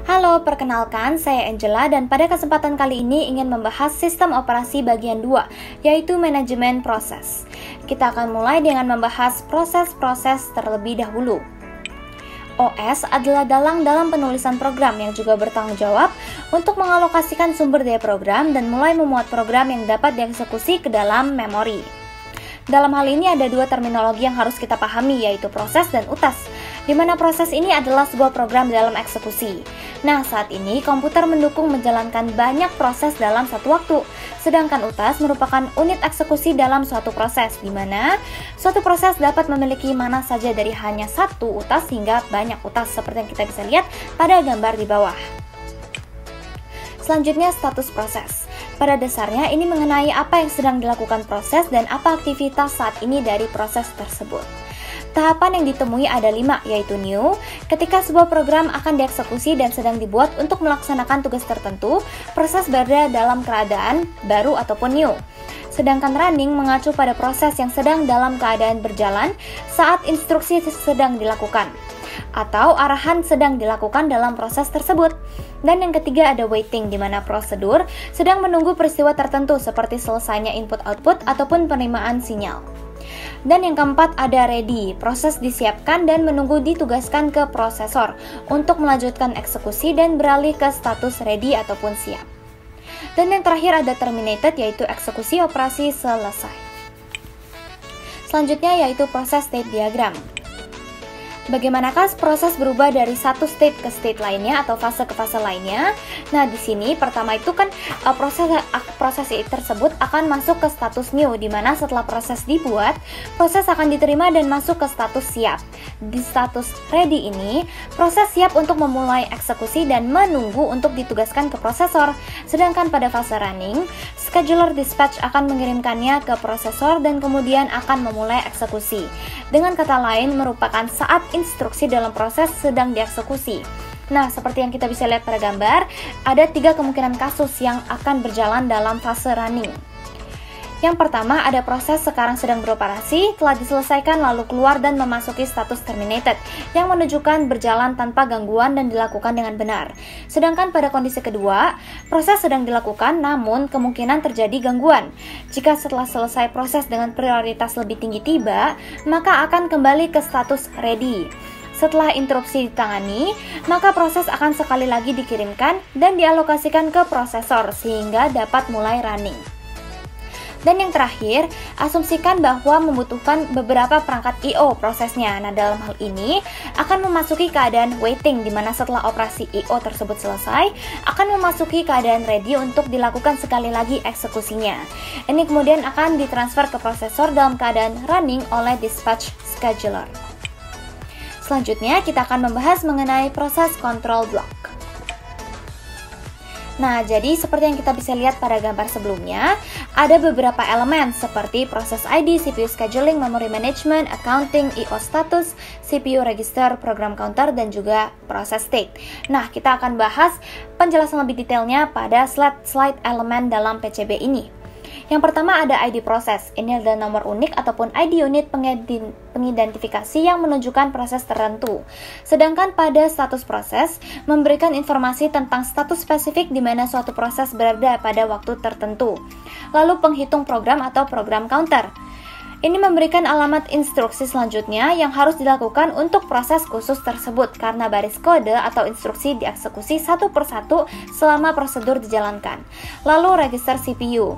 Halo, perkenalkan saya Angela dan pada kesempatan kali ini ingin membahas sistem operasi bagian 2, yaitu manajemen proses. Kita akan mulai dengan membahas proses-proses terlebih dahulu. OS adalah dalang penulisan program yang juga bertanggung jawab untuk mengalokasikan sumber daya program dan mulai memuat program yang dapat dieksekusi ke dalam memori. Dalam hal ini ada dua terminologi yang harus kita pahami, yaitu proses dan utas, di mana proses ini adalah sebuah program dalam eksekusi. Nah, saat ini komputer mendukung menjalankan banyak proses dalam satu waktu, sedangkan utas merupakan unit eksekusi dalam suatu proses, di mana suatu proses dapat memiliki mana saja dari hanya satu utas hingga banyak utas, seperti yang kita bisa lihat pada gambar di bawah. Selanjutnya, status proses. Pada dasarnya ini mengenai apa yang sedang dilakukan proses dan apa aktivitas saat ini dari proses tersebut. Tahapan yang ditemui ada 5, yaitu new, ketika sebuah program akan dieksekusi dan sedang dibuat untuk melaksanakan tugas tertentu, proses berada dalam keadaan baru ataupun new. Sedangkan running mengacu pada proses yang sedang dalam keadaan berjalan saat instruksi sedang dilakukan, atau arahan sedang dilakukan dalam proses tersebut. Dan yang ketiga ada waiting, di mana prosedur sedang menunggu peristiwa tertentu seperti selesainya input-output ataupun penerimaan sinyal. Dan yang keempat ada ready, proses disiapkan dan menunggu ditugaskan ke prosesor untuk melanjutkan eksekusi dan beralih ke status ready ataupun siap. Dan yang terakhir ada terminated, yaitu eksekusi operasi selesai. Selanjutnya yaitu proses state diagram. Bagaimanakah proses berubah dari satu state ke state lainnya atau fase ke fase lainnya? Nah, di sini pertama itu kan proses tersebut akan masuk ke status new, di mana setelah proses dibuat, proses akan diterima dan masuk ke status siap. Di status ready ini, proses siap untuk memulai eksekusi dan menunggu untuk ditugaskan ke prosesor. Sedangkan pada fase running, scheduler dispatch akan mengirimkannya ke prosesor dan kemudian akan memulai eksekusi. Dengan kata lain, merupakan saat instruksi dalam proses sedang dieksekusi. Nah, seperti yang kita bisa lihat pada gambar, ada 3 kemungkinan kasus yang akan berjalan dalam fase running. Yang pertama, ada proses sekarang sedang beroperasi, telah diselesaikan lalu keluar dan memasuki status terminated, yang menunjukkan berjalan tanpa gangguan dan dilakukan dengan benar. Sedangkan pada kondisi kedua, proses sedang dilakukan namun kemungkinan terjadi gangguan. Jika setelah selesai proses dengan prioritas lebih tinggi tiba, maka akan kembali ke status ready. Setelah interupsi ditangani, maka proses akan sekali lagi dikirimkan dan dialokasikan ke prosesor sehingga dapat mulai running. Dan yang terakhir, asumsikan bahwa membutuhkan beberapa perangkat I/O prosesnya. Nah, dalam hal ini akan memasuki keadaan waiting, di mana setelah operasi I/O tersebut selesai, akan memasuki keadaan ready untuk dilakukan sekali lagi eksekusinya. Ini kemudian akan ditransfer ke prosesor dalam keadaan running oleh dispatch scheduler. Selanjutnya, kita akan membahas mengenai proses control block. Nah, jadi seperti yang kita bisa lihat pada gambar sebelumnya, ada beberapa elemen seperti proses ID, CPU scheduling, memory management, accounting, I/O status, CPU register, program counter, dan juga proses state. Nah, kita akan bahas penjelasan lebih detailnya pada slide elemen dalam PCB ini. Yang pertama ada ID proses. Ini adalah nomor unik ataupun ID unit pengidentifikasi yang menunjukkan proses tertentu. Sedangkan pada status proses memberikan informasi tentang status spesifik di mana suatu proses berada pada waktu tertentu. Lalu penghitung program atau program counter. Ini memberikan alamat instruksi selanjutnya yang harus dilakukan untuk proses khusus tersebut karena baris kode atau instruksi dieksekusi satu persatu selama prosedur dijalankan. Lalu register CPU.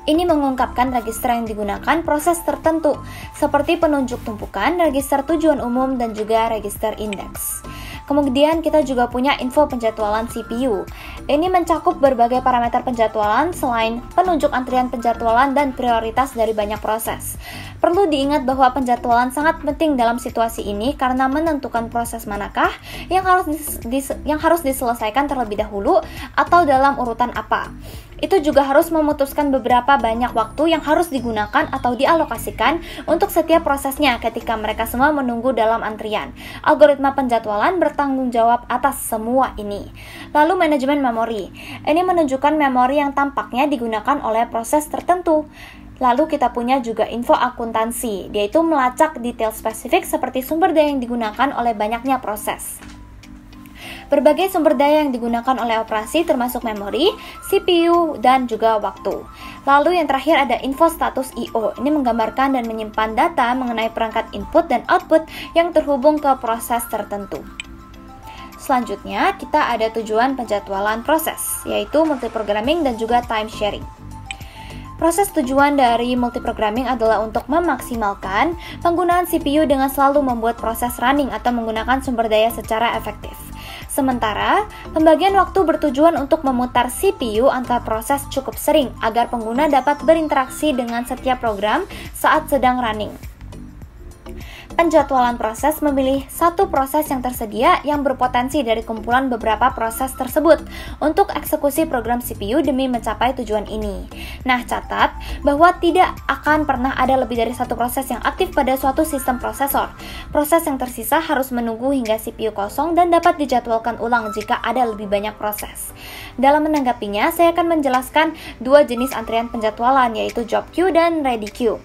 Ini mengungkapkan register yang digunakan proses tertentu, seperti penunjuk tumpukan, register tujuan umum, dan juga register indeks. Kemudian kita juga punya info penjadwalan CPU. Ini mencakup berbagai parameter penjadwalan selain penunjuk antrian penjadwalan dan prioritas dari banyak proses. Perlu diingat bahwa penjadwalan sangat penting dalam situasi ini karena menentukan proses manakah yang harus diselesaikan terlebih dahulu atau dalam urutan apa. Itu juga harus memutuskan beberapa banyak waktu yang harus digunakan atau dialokasikan untuk setiap prosesnya ketika mereka semua menunggu dalam antrian. Algoritma penjadwalan bertanggung jawab atas semua ini. Lalu manajemen memori. Ini menunjukkan memori yang tampaknya digunakan oleh proses tertentu. Lalu kita punya juga info akuntansi, yaitu melacak detail spesifik seperti sumber daya yang digunakan oleh banyaknya proses. berbagai sumber daya yang digunakan oleh operasi termasuk memori, CPU, dan juga waktu. Lalu yang terakhir ada info status I/O. Ini menggambarkan dan menyimpan data mengenai perangkat input dan output yang terhubung ke proses tertentu. Selanjutnya, kita ada tujuan penjadwalan proses, yaitu multiprogramming dan juga time sharing. Proses tujuan dari multiprogramming adalah untuk memaksimalkan penggunaan CPU dengan selalu membuat proses running atau menggunakan sumber daya secara efektif. Sementara, pembagian waktu bertujuan untuk memutar CPU antar proses cukup sering agar pengguna dapat berinteraksi dengan setiap program saat sedang running. Penjadwalan proses memilih satu proses yang tersedia yang berpotensi dari kumpulan beberapa proses tersebut untuk eksekusi program CPU demi mencapai tujuan ini. Nah, catat bahwa tidak akan pernah ada lebih dari satu proses yang aktif pada suatu sistem prosesor. Proses yang tersisa harus menunggu hingga CPU kosong dan dapat dijadwalkan ulang jika ada lebih banyak proses. Dalam menanggapinya, saya akan menjelaskan dua jenis antrian penjadwalan, yaitu job queue dan ready queue.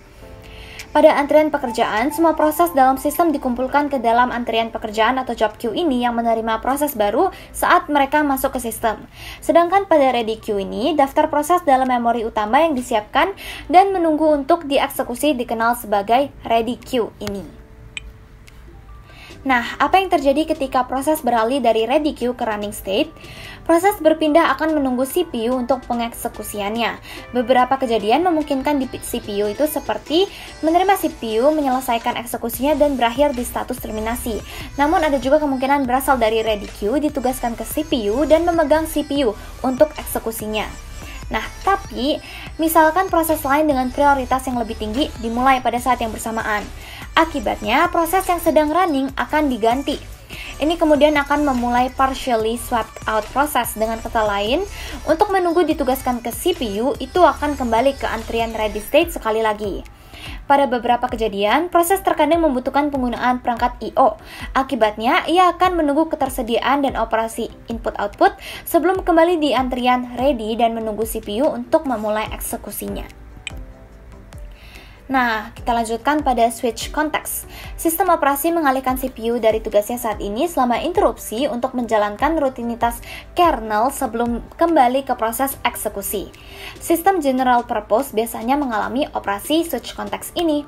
Pada antrian pekerjaan, semua proses dalam sistem dikumpulkan ke dalam antrian pekerjaan atau job queue ini yang menerima proses baru saat mereka masuk ke sistem. Sedangkan pada ready queue ini, daftar proses dalam memori utama yang disiapkan dan menunggu untuk dieksekusi dikenal sebagai ready queue ini. Nah, apa yang terjadi ketika proses beralih dari ready queue ke running state? Proses berpindah akan menunggu CPU untuk pengeksekusiannya. Beberapa kejadian memungkinkan di CPU itu seperti menerima CPU, menyelesaikan eksekusinya, dan berakhir di status terminasi. Namun ada juga kemungkinan berasal dari ready queue, ditugaskan ke CPU, dan memegang CPU untuk eksekusinya. Nah, tapi misalkan proses lain dengan prioritas yang lebih tinggi dimulai pada saat yang bersamaan. Akibatnya, proses yang sedang running akan diganti. Ini kemudian akan memulai partially swapped out proses. Dengan kata lain, untuk menunggu ditugaskan ke CPU, itu akan kembali ke antrian ready state sekali lagi. Pada beberapa kejadian, proses terkadang membutuhkan penggunaan perangkat I/O. Akibatnya, ia akan menunggu ketersediaan dan operasi input-output sebelum kembali di antrian ready dan menunggu CPU untuk memulai eksekusinya. Nah, kita lanjutkan pada switch context. Sistem operasi mengalihkan CPU dari tugasnya saat ini selama interupsi untuk menjalankan rutinitas kernel sebelum kembali ke proses eksekusi. Sistem general purpose biasanya mengalami operasi switch context ini.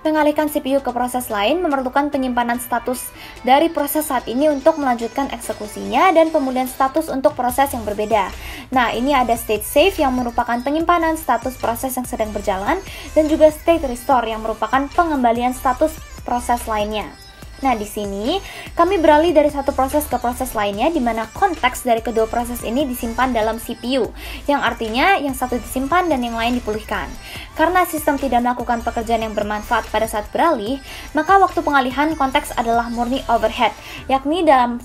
Mengalihkan CPU ke proses lain memerlukan penyimpanan status dari proses saat ini untuk melanjutkan eksekusinya dan pemulihan status untuk proses yang berbeda. Nah, ini ada state save yang merupakan penyimpanan status proses yang sedang berjalan dan juga state restore yang merupakan pengembalian status proses lainnya. Nah, di sini kami beralih dari satu proses ke proses lainnya di mana konteks dari kedua proses ini disimpan dalam CPU, yang artinya yang satu disimpan dan yang lain dipulihkan. Karena sistem tidak melakukan pekerjaan yang bermanfaat pada saat beralih, maka waktu pengalihan konteks adalah murni overhead, yakni dalam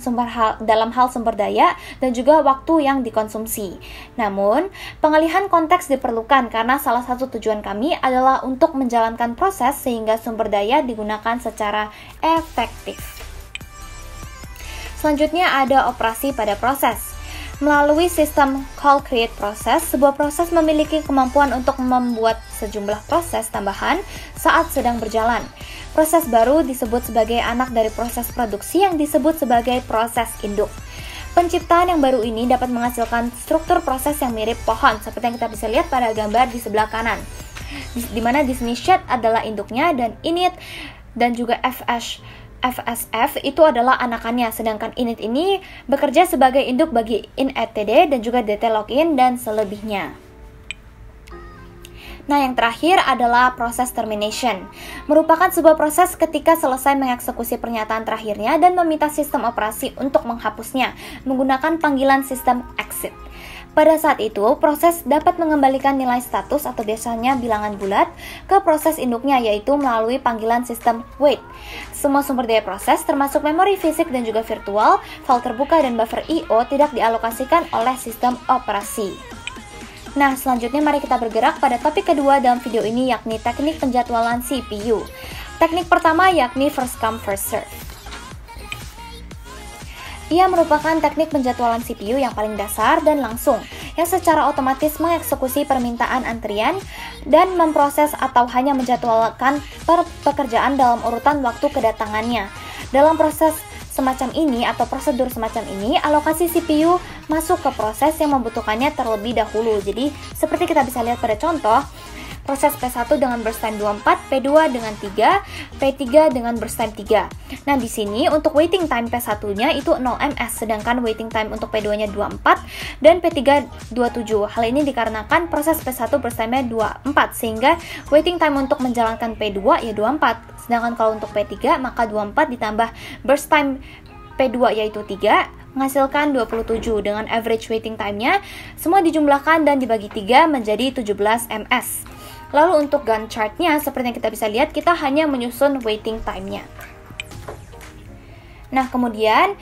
hal sumber daya dan juga waktu yang dikonsumsi. Namun, pengalihan konteks diperlukan karena salah satu tujuan kami adalah untuk menjalankan proses sehingga sumber daya digunakan secara efektif. Selanjutnya ada operasi pada proses. Melalui sistem call create process, sebuah proses memiliki kemampuan untuk membuat sejumlah proses tambahan saat sedang berjalan. Proses baru disebut sebagai anak dari proses produksi yang disebut sebagai proses induk. Penciptaan yang baru ini dapat menghasilkan struktur proses yang mirip pohon, seperti yang kita bisa lihat pada gambar di sebelah kanan, di mana di sini shed adalah induknya dan init dan juga FSF itu adalah anakannya, sedangkan init ini bekerja sebagai induk bagi inetd dan juga dt login dan selebihnya. Nah, yang terakhir adalah proses termination. Merupakan sebuah proses ketika selesai mengeksekusi pernyataan terakhirnya dan meminta sistem operasi untuk menghapusnya menggunakan panggilan sistem exit. Pada saat itu, proses dapat mengembalikan nilai status atau biasanya bilangan bulat ke proses induknya, yaitu melalui panggilan sistem wait. Semua sumber daya proses, termasuk memori fisik dan juga virtual, file terbuka dan buffer I/O tidak dialokasikan oleh sistem operasi. Nah, selanjutnya mari kita bergerak pada topik kedua dalam video ini, yakni teknik penjadwalan CPU. Teknik pertama yakni first come first serve. Ia merupakan teknik penjadwalan CPU yang paling dasar dan langsung, yang secara otomatis mengeksekusi permintaan antrian dan memproses atau hanya menjadwalkan pekerjaan dalam urutan waktu kedatangannya. Dalam proses semacam ini atau prosedur semacam ini, alokasi CPU masuk ke proses yang membutuhkannya terlebih dahulu. Jadi seperti kita bisa lihat pada contoh, proses P1 dengan burst time 24, P2 dengan 3, P3 dengan burst time 3. Nah, di sini untuk waiting time P1-nya itu 0 ms, sedangkan waiting time untuk P2-nya 24 dan P3 27. Hal ini dikarenakan proses P1 burst time-nya 24, sehingga waiting time untuk menjalankan P2 ya 24. Sedangkan kalau untuk P3 maka 24 ditambah burst time P2 yaitu 3 menghasilkan 27 dengan average waiting time-nya semua dijumlahkan dan dibagi 3 menjadi 17 ms. Lalu untuk Gantt chart-nya, seperti yang kita bisa lihat, kita hanya menyusun waiting time-nya. Nah, kemudian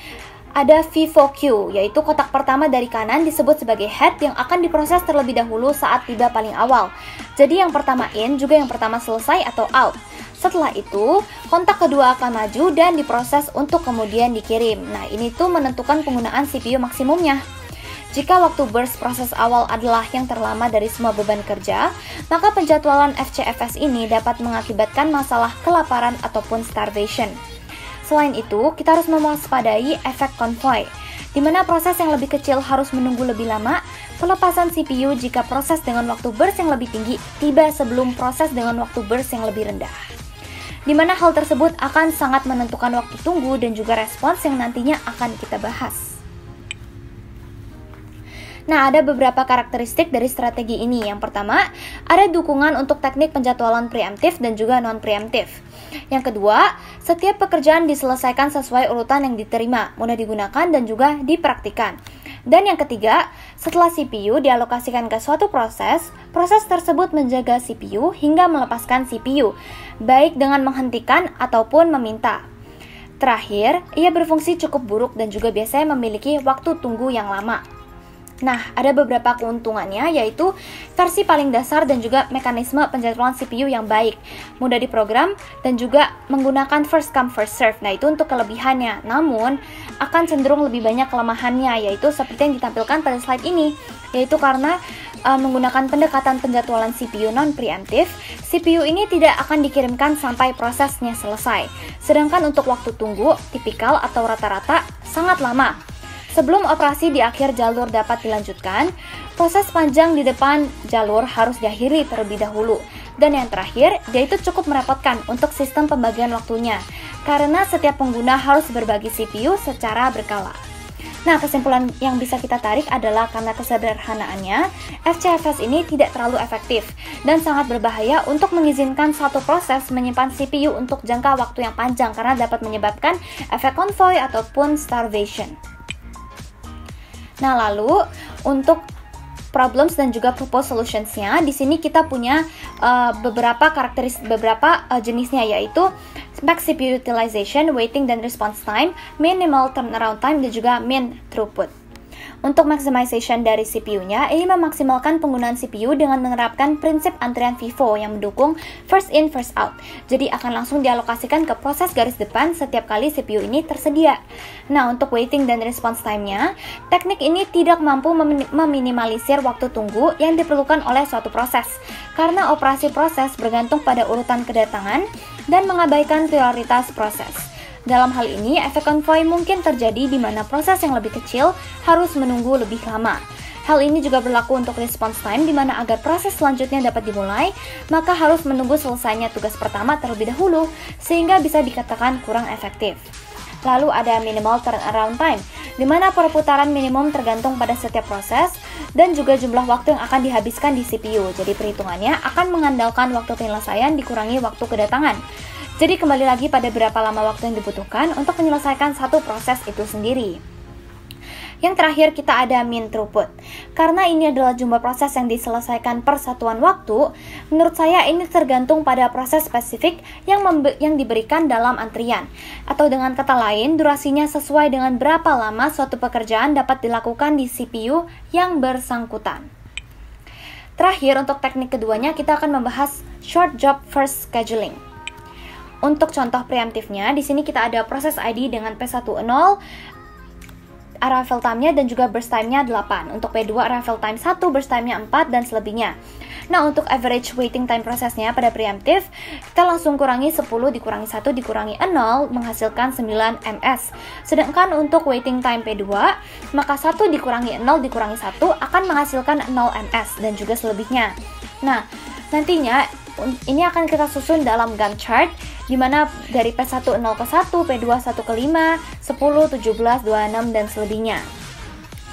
ada FIFO-Q, yaitu kotak pertama dari kanan disebut sebagai head yang akan diproses terlebih dahulu saat tiba paling awal. Jadi yang pertama in juga yang pertama selesai atau out. Setelah itu, kontak kedua akan maju dan diproses untuk kemudian dikirim. Nah, ini tuh menentukan penggunaan CPU maksimumnya. Jika waktu burst proses awal adalah yang terlama dari semua beban kerja, maka penjadwalan FCFS ini dapat mengakibatkan masalah kelaparan ataupun starvation. Selain itu, kita harus mewaspadai efek konvoy, di mana proses yang lebih kecil harus menunggu lebih lama, pelepasan CPU jika proses dengan waktu burst yang lebih tinggi tiba sebelum proses dengan waktu burst yang lebih rendah. Di mana hal tersebut akan sangat menentukan waktu tunggu dan juga respons yang nantinya akan kita bahas. Nah, ada beberapa karakteristik dari strategi ini. Yang pertama, ada dukungan untuk teknik penjadwalan preemptif dan juga non-preemptif. Yang kedua, setiap pekerjaan diselesaikan sesuai urutan yang diterima, mudah digunakan dan juga dipraktikkan. Dan yang ketiga, setelah CPU dialokasikan ke suatu proses, proses tersebut menjaga CPU hingga melepaskan CPU, baik dengan menghentikan ataupun meminta. Terakhir, ia berfungsi cukup buruk dan juga biasanya memiliki waktu tunggu yang lama. Nah, ada beberapa keuntungannya, yaitu versi paling dasar dan juga mekanisme penjadwalan CPU yang baik, mudah diprogram, dan juga menggunakan first come first serve. Nah, itu untuk kelebihannya. Namun, akan cenderung lebih banyak kelemahannya, yaitu seperti yang ditampilkan pada slide ini, yaitu karena menggunakan pendekatan penjadwalan CPU non-preemptif, CPU ini tidak akan dikirimkan sampai prosesnya selesai. Sedangkan untuk waktu tunggu, tipikal atau rata-rata, sangat lama. Sebelum operasi di akhir jalur dapat dilanjutkan, proses panjang di depan jalur harus diakhiri terlebih dahulu. Dan yang terakhir, dia itu cukup merepotkan untuk sistem pembagian waktunya, karena setiap pengguna harus berbagi CPU secara berkala. Nah, kesimpulan yang bisa kita tarik adalah karena kesederhanaannya, FCFS ini tidak terlalu efektif dan sangat berbahaya untuk mengizinkan satu proses menyimpan CPU untuk jangka waktu yang panjang karena dapat menyebabkan efek konvoy ataupun starvation. Nah, lalu untuk problems dan juga proposed solutions-nya, di sini kita punya beberapa jenisnya, yaitu max CPU utilization, waiting dan response time, minimal turnaround time, dan juga min throughput. Untuk maximization dari CPU-nya, ini memaksimalkan penggunaan CPU dengan menerapkan prinsip antrian FIFO yang mendukung first in, first out. Jadi akan langsung dialokasikan ke proses garis depan setiap kali CPU ini tersedia. Nah, untuk waiting dan response time-nya, teknik ini tidak mampu meminimalisir waktu tunggu yang diperlukan oleh suatu proses, karena operasi proses bergantung pada urutan kedatangan dan mengabaikan prioritas proses. Dalam hal ini, efek konvoy mungkin terjadi di mana proses yang lebih kecil harus menunggu lebih lama. Hal ini juga berlaku untuk response time, di mana agar proses selanjutnya dapat dimulai, maka harus menunggu selesainya tugas pertama terlebih dahulu, sehingga bisa dikatakan kurang efektif. Lalu ada minimal turnaround time, di mana perputaran minimum tergantung pada setiap proses, dan juga jumlah waktu yang akan dihabiskan di CPU. Jadi perhitungannya akan mengandalkan waktu penyelesaian dikurangi waktu kedatangan. Jadi kembali lagi pada berapa lama waktu yang dibutuhkan untuk menyelesaikan satu proses itu sendiri. Yang terakhir kita ada min throughput. Karena ini adalah jumlah proses yang diselesaikan per satuan waktu, menurut saya ini tergantung pada proses spesifik yang diberikan dalam antrian. Atau dengan kata lain, durasinya sesuai dengan berapa lama suatu pekerjaan dapat dilakukan di CPU yang bersangkutan. Terakhir, untuk teknik keduanya kita akan membahas short job first scheduling. Untuk contoh preemptifnya, di sini kita ada proses ID dengan P10, arrival time-nya dan juga burst time-nya 8. Untuk P2 arrival time 1, burst time-nya 4 dan selebihnya. Nah, untuk average waiting time prosesnya pada preemptive, kita langsung kurangi 10 dikurangi 1 dikurangi 0 menghasilkan 9 ms. Sedangkan untuk waiting time P2, maka 1 dikurangi 0 dikurangi 1 akan menghasilkan 0 ms dan juga selebihnya. Nah, nantinya ini akan kita susun dalam Gantt chart, di mana dari P1 0 ke 1, P2 1 ke 5, 10, 17, 26, dan selebihnya.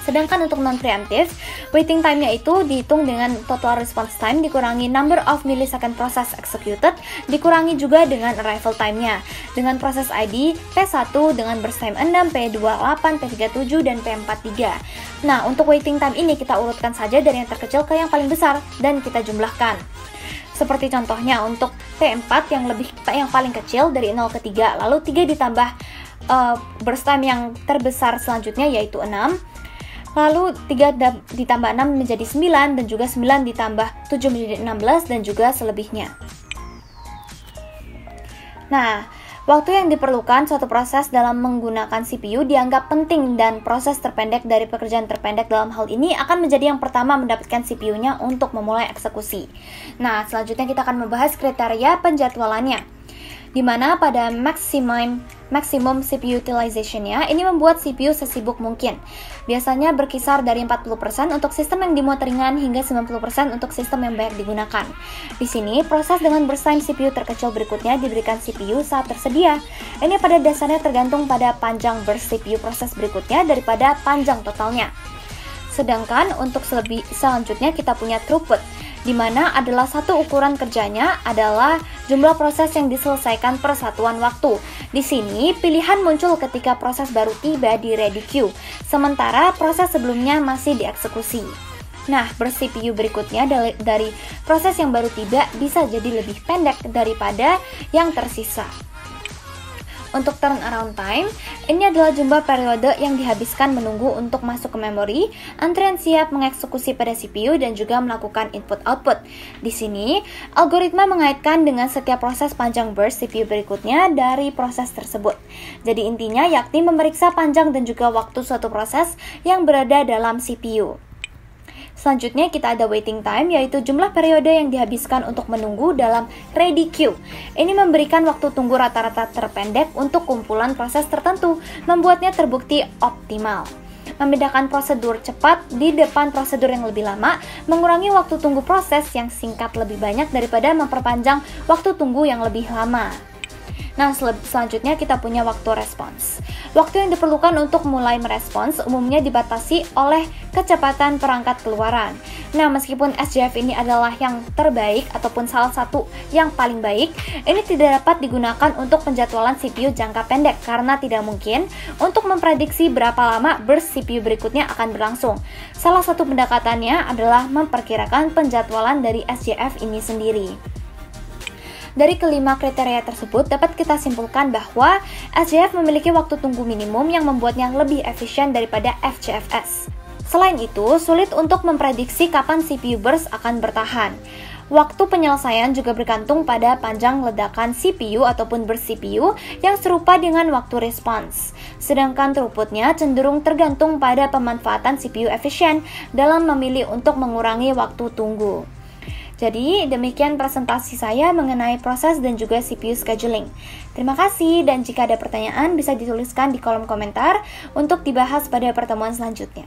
Sedangkan untuk non-preemptive, waiting time-nya itu dihitung dengan total response time dikurangi number of millisecond process executed, dikurangi juga dengan arrival time-nya. Dengan proses ID, P1 dengan burst time 6, P2 8, P3 7, dan P4 3. Nah, untuk waiting time ini kita urutkan saja dari yang terkecil ke yang paling besar, dan kita jumlahkan. Seperti contohnya untuk P4 yang paling kecil dari 0 ke 3, lalu 3 ditambah burst time yang terbesar selanjutnya yaitu 6. Lalu 3 ditambah 6 menjadi 9, dan juga 9 ditambah 7 menjadi 16, dan juga selebihnya. Nah, waktu yang diperlukan suatu proses dalam menggunakan CPU dianggap penting, dan proses terpendek dari pekerjaan terpendek dalam hal ini akan menjadi yang pertama mendapatkan CPU-nya untuk memulai eksekusi. Nah, selanjutnya kita akan membahas kriteria penjadwalannya, di mana pada maximum CPU utilization-nya ini membuat CPU sesibuk mungkin. Biasanya berkisar dari 40% untuk sistem yang dimuat ringan hingga 90% untuk sistem yang banyak digunakan. Di sini, proses dengan burst time CPU terkecil berikutnya diberikan CPU saat tersedia. Ini pada dasarnya tergantung pada panjang burst CPU proses berikutnya daripada panjang totalnya. Sedangkan untuk selanjutnya kita punya throughput, di mana adalah satu ukuran kerjanya adalah jumlah proses yang diselesaikan per satuan waktu. Di sini pilihan muncul ketika proses baru tiba di ready queue, sementara proses sebelumnya masih dieksekusi. Nah, burst CPU berikutnya dari proses yang baru tiba bisa jadi lebih pendek daripada yang tersisa. Untuk turnaround time, ini adalah jumlah periode yang dihabiskan menunggu untuk masuk ke memori, antrian siap mengeksekusi pada CPU, dan juga melakukan input-output. Di sini, algoritma mengaitkan dengan setiap proses panjang burst CPU berikutnya dari proses tersebut. Jadi intinya yakni memeriksa panjang dan juga waktu suatu proses yang berada dalam CPU. Selanjutnya kita ada waiting time, yaitu jumlah periode yang dihabiskan untuk menunggu dalam ready queue. Ini memberikan waktu tunggu rata-rata terpendek untuk kumpulan proses tertentu, membuatnya terbukti optimal. Membedakan prosedur cepat di depan prosedur yang lebih lama, mengurangi waktu tunggu proses yang singkat lebih banyak daripada memperpanjang waktu tunggu yang lebih lama. Nah, selanjutnya kita punya waktu respons. Waktu yang diperlukan untuk mulai merespons umumnya dibatasi oleh kecepatan perangkat keluaran. Nah, meskipun SJF ini adalah yang terbaik ataupun salah satu yang paling baik, ini tidak dapat digunakan untuk penjadwalan CPU jangka pendek karena tidak mungkin untuk memprediksi berapa lama burst CPU berikutnya akan berlangsung. Salah satu pendekatannya adalah memperkirakan penjadwalan dari SJF ini sendiri. Dari kelima kriteria tersebut dapat kita simpulkan bahwa SJF memiliki waktu tunggu minimum yang membuatnya lebih efisien daripada FCFS. Selain itu, sulit untuk memprediksi kapan CPU burst akan bertahan. Waktu penyelesaian juga bergantung pada panjang ledakan CPU ataupun burst CPU yang serupa dengan waktu respons. Sedangkan throughputnya cenderung tergantung pada pemanfaatan CPU efisien dalam memilih untuk mengurangi waktu tunggu. Jadi, demikian presentasi saya mengenai proses dan juga CPU scheduling. Terima kasih, dan jika ada pertanyaan bisa dituliskan di kolom komentar untuk dibahas pada pertemuan selanjutnya.